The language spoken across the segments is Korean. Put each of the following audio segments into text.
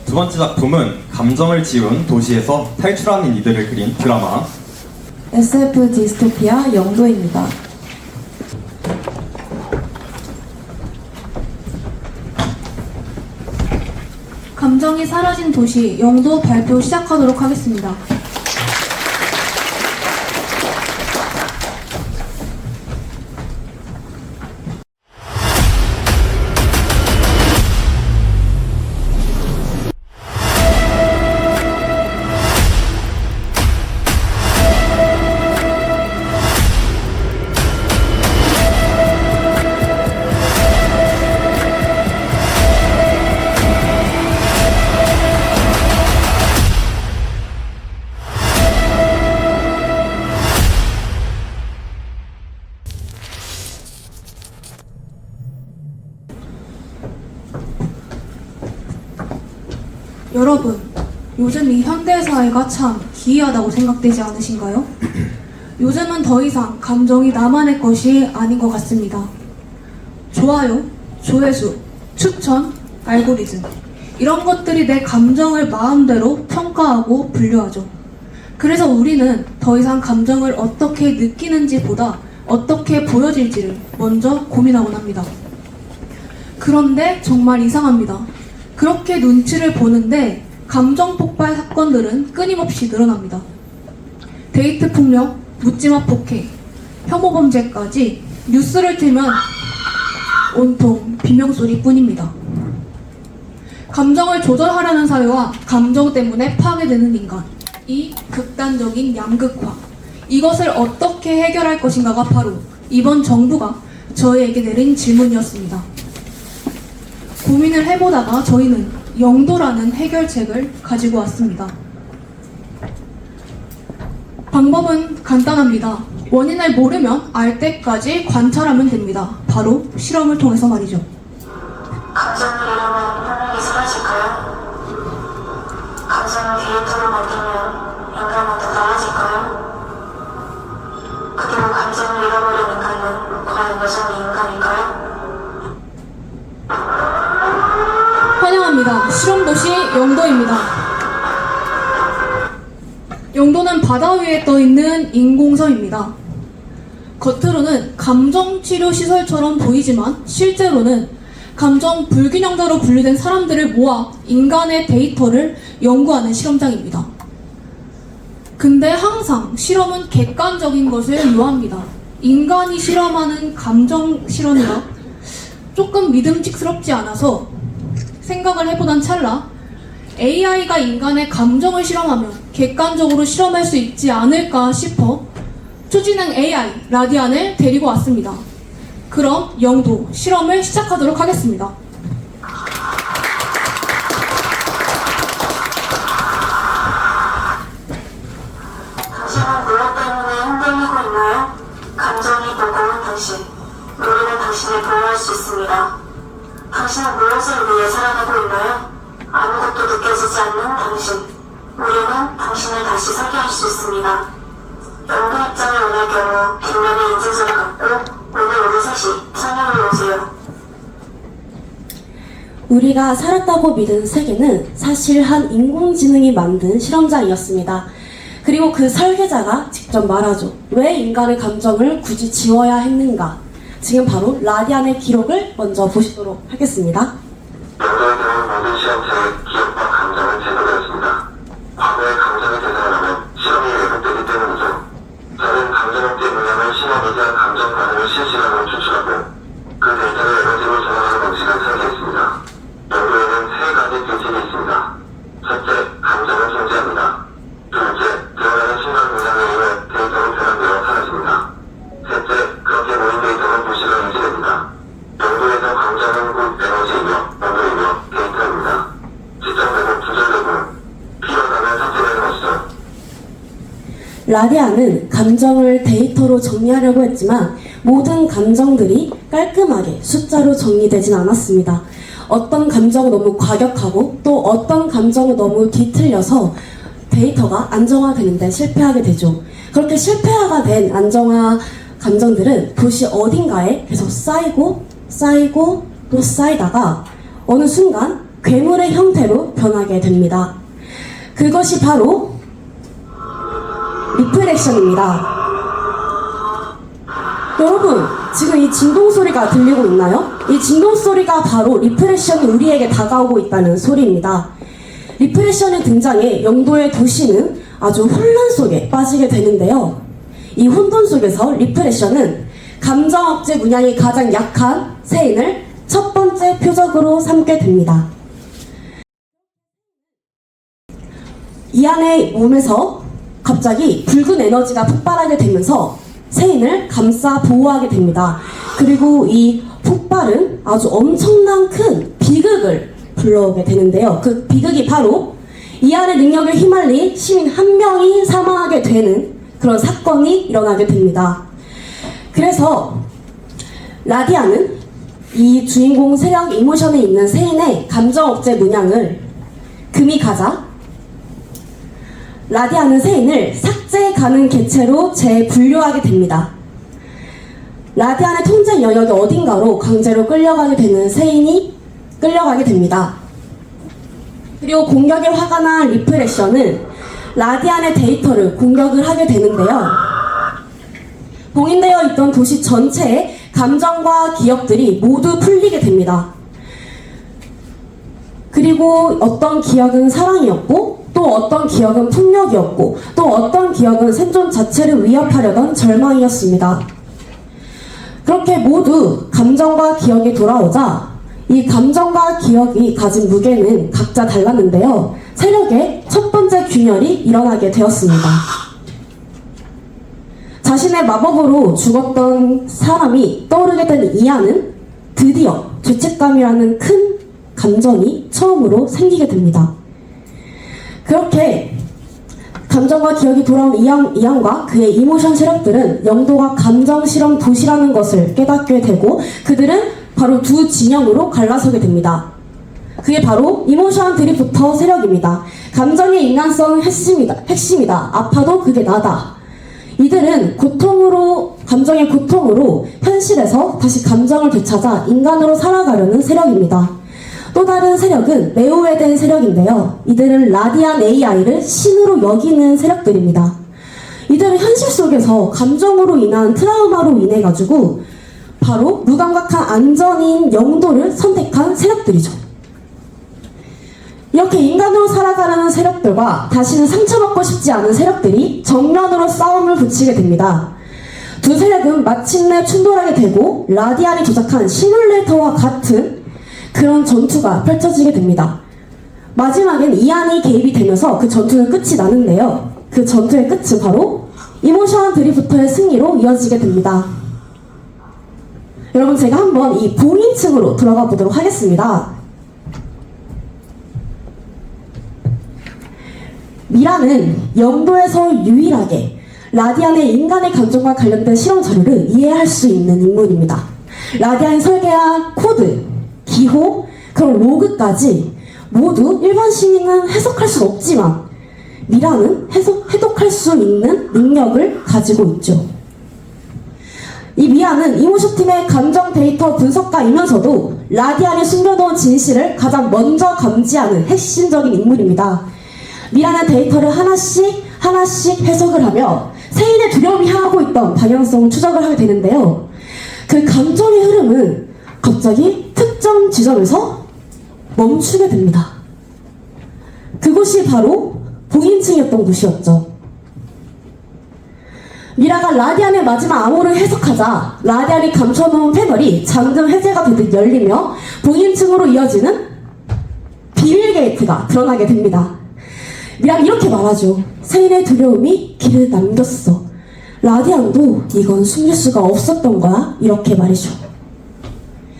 두 번째 작품은 감정을 지운 도시에서 탈출하는 이들을 그린 드라마 SF 디스토피아 영도입니다. 감정이 사라진 도시 영도 발표 시작하도록 하겠습니다. 여러분, 요즘 이 현대사회가 참 기이하다고 생각되지 않으신가요? 요즘은 더 이상 감정이 나만의 것이 아닌 것 같습니다. 좋아요, 조회수, 추천, 알고리즘 이런 것들이 내 감정을 마음대로 평가하고 분류하죠. 그래서 우리는 더 이상 감정을 어떻게 느끼는지보다 어떻게 보여질지를 먼저 고민하곤 합니다. 그런데 정말 이상합니다. 그렇게 눈치를 보는데 감정 폭발 사건들은 끊임없이 늘어납니다. 데이트 폭력, 묻지마 폭행, 혐오 범죄까지 뉴스를 틀면 온통 비명소리뿐입니다. 감정을 조절하려는 사회와 감정 때문에 파괴되는 인간, 이 극단적인 양극화, 이것을 어떻게 해결할 것인가가 바로 이번 정부가 저희에게 내린 질문이었습니다. 고민을 해보다가 저희는 영도라는 해결책을 가지고 왔습니다. 방법은 간단합니다. 원인을 모르면 알 때까지 관찰하면 됩니다. 바로 실험을 통해서 말이죠. 감정을 잃으면 능력이 사라질까요? 감정을 데이터로 만들면 인간은 더 나아질까요? 그리고 감정을 잃어버린 인간은 과연 여전히 인간일까요? 환영합니다. 실험도시 영도입니다. 영도는 바다 위에 떠있는 인공섬입니다. 겉으로는 감정치료시설처럼 보이지만 실제로는 감정 불균형자로 분류된 사람들을 모아 인간의 데이터를 연구하는 실험장입니다. 근데 항상 실험은 객관적인 것을 요합니다. 인간이 실험하는 감정 실험이라 조금 믿음직스럽지 않아서 생각을 해보던 찰나 AI가 인간의 감정을 실험하면 객관적으로 실험할 수 있지 않을까 싶어 초지능 AI 라디안을 데리고 왔습니다. 그럼 영도 실험을 시작하도록 하겠습니다. 당신은 노래 때문에 흔들리고 있나요? 감정이 무거운 당신, 노래는 당신을 보호할 수 있습니다. 당신은 무엇을 위해 살아가고 있나요? 아무것도 느껴지지 않는 당신, 우리는 당신을 다시 설계할 수 있습니다. 연구 입장을 원할 경우 뒷면에 인증서를 갖고 오늘 오후 3시 상영을 오세요. 우리가 살았다고 믿은 세계는 사실 한 인공지능이 만든 실험장이었습니다. 그리고 그 설계자가 직접 말하죠. 왜 인간의 감정을 굳이 지워야 했는가? 지금 바로 라디안의 기록을 먼저 보시도록 하겠습니다. 영도의 경우 모든 시험체의 기억과 감정은 제거되었습니다. 과거의 감정이 되살아나면 실험이 왜곡되기 때문이죠. 저는 감정학적 문양을 심화기자 감정 반응을 실시간으로 추출하고 그 데이터를 에너지로 전환하는 방식을 설계했습니다. 연구에는 세 가지 규칙이 있습니다. 첫째, 감정은 존재합니다. 둘째, 드러나는 순간 문양에 의해 데이터로 변환되어 사라집니다. 셋째, 그렇게 모인 데이터는 불시간 유지됩니다. 연구에서 감정은 곧 에너지이며 온도이며 데이터입니다. 지정되고 두절되고 필요하다면 삭제되는 것이죠. 라디안은 감정을 데이터로 정리하려고 했지만 모든 감정들이 깔끔하게 숫자로 정리되진 않았습니다. 어떤 감정은 너무 과격하고 또 어떤 감정은 너무 뒤틀려서 데이터가 안정화되는데 실패하게 되죠. 그렇게 실패화가 된 안정화 감정들은 도시 어딘가에 계속 쌓이고 또 쌓이다가 어느 순간 괴물의 형태로 변하게 됩니다. 그것이 바로 리프렉션입니다. 여러분, 지금 이 진동 소리가 들리고 있나요? 이 진동 소리가 바로 리프렉션이 우리에게 다가오고 있다는 소리입니다. 리프렉션의 등장에 영도의 도시는 아주 혼란 속에 빠지게 되는데요. 이 혼돈 속에서 리프렉션은 감정 억제 문양이 가장 약한 세인을 첫 번째 표적으로 삼게 됩니다. 이안의 몸에서 갑자기 붉은 에너지가 폭발하게 되면서 세인을 감싸 보호하게 됩니다. 그리고 이 폭발은 아주 엄청난 큰 비극을 불러오게 되는데요. 그 비극이 바로 이안의 능력을 휘말린 시민 한 명이 사망하게 되는 그런 사건이 일어나게 됩니다. 그래서 라디아는 이 주인공 세력 이모션에 있는 세인의 감정 억제 문양을 금이 가자 라디아는 세인을 삭제 가능 개체로 재분류하게 됩니다. 라디안의 통제 영역의 어딘가로 강제로 끌려가게 되는 세인이 끌려가게 됩니다. 그리고 공격에 화가 난 리프렉션은 라디안의 데이터를 공격을 하게 되는데요. 봉인되어 있던 도시 전체의 감정과 기억들이 모두 풀리게 됩니다. 그리고 어떤 기억은 사랑이었고 또 어떤 기억은 폭력이었고 또 어떤 기억은 생존 자체를 위협하려던 절망이었습니다. 그렇게 모두 감정과 기억이 돌아오자 이 감정과 기억이 가진 무게는 각자 달랐는데요. 세력의 첫 번째 균열이 일어나게 되었습니다. 자신의 마법으로 죽었던 사람이 떠오르게 된 이안은 드디어 죄책감이라는 큰 감정이 처음으로 생기게 됩니다. 그렇게 감정과 기억이 돌아온 이안과 그의 이모션 세력들은 영도가 감정 실험 도시라는 것을 깨닫게 되고 그들은 바로 두 진영으로 갈라서게 됩니다. 그게 바로 이모션 드리프터 세력입니다. 감정의 인간성 핵심이다. 아파도 그게 나다. 이들은 감정의 고통으로 현실에서 다시 감정을 되찾아 인간으로 살아가려는 세력입니다. 또 다른 세력은 메오웨덴 세력인데요. 이들은 라디안 AI를 신으로 여기는 세력들입니다. 이들은 현실 속에서 감정으로 인한 트라우마로 인해 가지고 바로 무감각한 안전인 영도를 선택한 세력들이죠. 이렇게 인간으로 살아가려는 세력들과 다시는 상처받고 싶지 않은 세력들이 정면으로 싸움을 붙이게 됩니다. 두 세력은 마침내 충돌하게 되고 라디안이 조작한 시뮬레이터와 같은 그런 전투가 펼쳐지게 됩니다. 마지막엔 이안이 개입이 되면서 그 전투는 끝이 나는데요. 그 전투의 끝은 바로 이모션 드리프터의 승리로 이어지게 됩니다. 여러분, 제가 한번 이 봉인층으로 들어가 보도록 하겠습니다. 미라는 영도에서 유일하게 라디안의 인간의 감정과 관련된 실험 자료를 이해할 수 있는 인물입니다. 라디안이 설계한 코드, 기호, 그런 로그까지 모두 일반 시민은 해석할 수 없지만 미라는 해독할 수 있는 능력을 가지고 있죠. 이 미라는 이모션팀의 감정 데이터 분석가이면서도 라디안이 숨겨놓은 진실을 가장 먼저 감지하는 핵심적인 인물입니다. 미라는 데이터를 하나씩 해석을 하며 세인의 두려움이 향하고 있던 방향성을 추적을 하게 되는데요. 그 감정의 흐름은 갑자기 특정 지점에서 멈추게 됩니다. 그곳이 바로 봉인층이었던 곳이었죠. 미라가 라디안의 마지막 암호를 해석하자 라디안이 감춰놓은 패널이 잠금 해제가 되듯 열리며 봉인층으로 이어지는 비밀 게이트가 드러나게 됩니다. 미라는 이렇게 말하죠. 세인의 두려움이 길을 남겼어. 라디안도 이건 숨길 수가 없었던 거야. 이렇게 말이죠.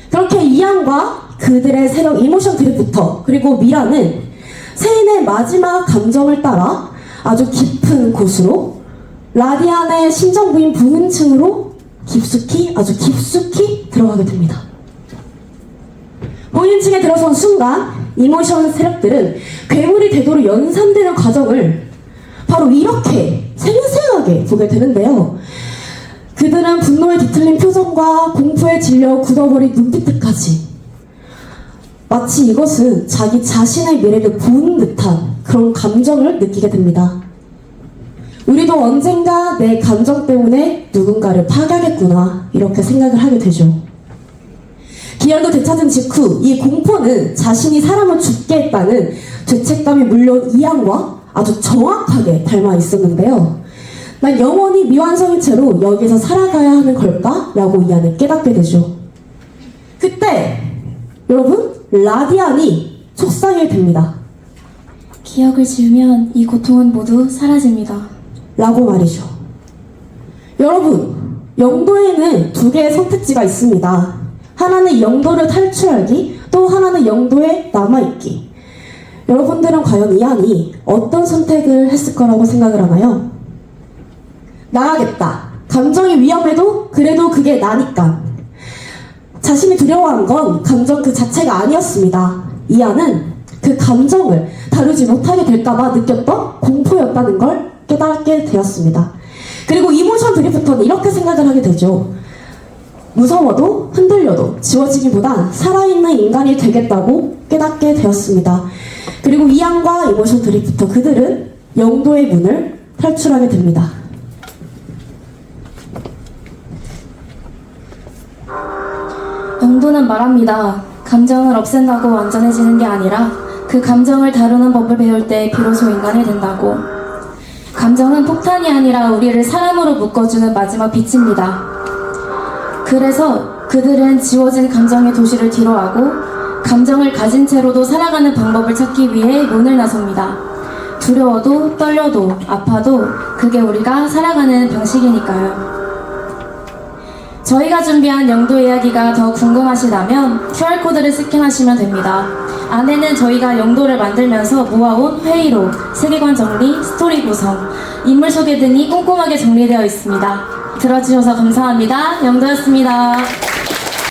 그렇게 이안과 그들의 세력 이모션 드리프터 그리고 미라는 세인의 마지막 감정을 따라 아주 깊은 곳으로 라디안의 심정부인 봉인층으로 아주 깊숙이 들어가게 됩니다. 봉인층에 들어선 순간 이모션 세력들은 괴물이 되도록 연산되는 과정을 바로 이렇게 생생하게 보게 되는데요. 그들은 분노에 뒤틀린 표정과 공포에 질려 굳어버린 눈빛까지 마치 이것은 자기 자신의 미래를 보는 듯한 그런 감정을 느끼게 됩니다. 우리도 언젠가 내 감정 때문에 누군가를 파괴하겠구나 이렇게 생각을 하게 되죠. 기혈도 되찾은 직후 이 공포는 자신이 사람을 죽게 했다는 죄책감이 물려온 이안과 아주 정확하게 닮아 있었는데요. 난 영원히 미완성인 채로 여기서 살아가야 하는 걸까? 라고 이안을 깨닫게 되죠. 그때 여러분 라디안이 속상해 됩니다. 기억을 지우면 이 고통은 모두 사라집니다. 라고 말이죠. 여러분, 영도에는 두 개의 선택지가 있습니다. 하나는 영도를 탈출하기, 또 하나는 영도에 남아있기. 여러분들은 과연 이안이 어떤 선택을 했을 거라고 생각을 하나요? 나가겠다. 감정이 위험해도 그래도 그게 나니까. 자신이 두려워한 건 감정 그 자체가 아니었습니다. 이안은 그 감정을 다루지 못하게 될까봐 느꼈던 공포였다는 걸 깨닫게 되었습니다. 그리고 이모션 드리프터는 이렇게 생각을 하게 되죠. 무서워도 흔들려도 지워지기보단 살아있는 인간이 되겠다고 깨닫게 되었습니다. 그리고 이안과 이모션 드리프터 그들은 영도의 문을 탈출하게 됩니다. 영도는 말합니다. 감정을 없앤다고 완전해지는 게 아니라 그 감정을 다루는 법을 배울 때 비로소 인간이 된다고. 감정은 폭탄이 아니라 우리를 사람으로 묶어주는 마지막 빛입니다. 그래서 그들은 지워진 감정의 도시를 뒤로하고 감정을 가진 채로도 살아가는 방법을 찾기 위해 문을 나섭니다. 두려워도 떨려도 아파도 그게 우리가 살아가는 방식이니까요. 저희가 준비한 영도 이야기가 더 궁금하시다면 QR코드를 스캔하시면 됩니다. 안에는 저희가 영도를 만들면서 모아온 회의록, 세계관 정리, 스토리 구성, 인물 소개 등이 꼼꼼하게 정리되어 있습니다. 들어주셔서 감사합니다. 영도였습니다.